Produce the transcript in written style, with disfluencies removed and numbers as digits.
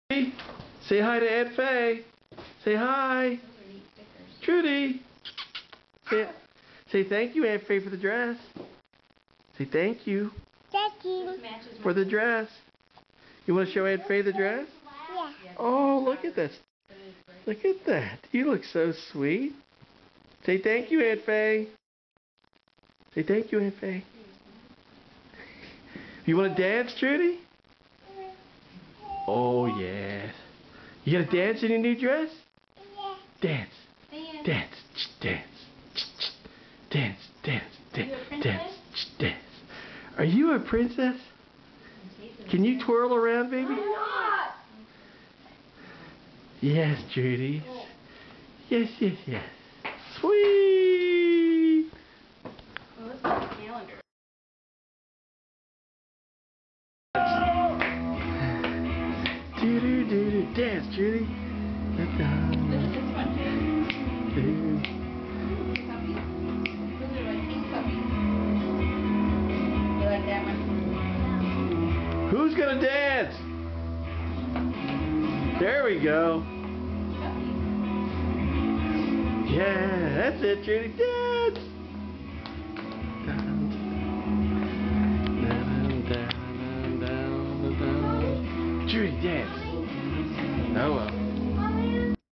Say hi to Aunt Faye. Say hi. Trudy. Say thank you, Aunt Faye, for the dress. Say thank you. Thank you. For the dress. You want to show Aunt Faye the dress? Yeah. Oh, look at this. Look at that. You look so sweet. Say thank you, Aunt Faye. Say thank you, Aunt Faye. You want to dance, Trudy? Oh, yes. You got to dance in your new dress? Yeah. Dance. Dance. Dance. Dance. Dance. Dance. Dance. Dance. Are you a princess? Can you twirl around, baby? Yes, Trudy. Yes, yes, yes. Sweet. Well, let's put the calendar. Do-do-do-do. Dance, Trudy. This one. Puppy? Those are like pink puppies. You like that one? Who's gonna dance? There we go. Yeah, that's it, Trudy. Dance.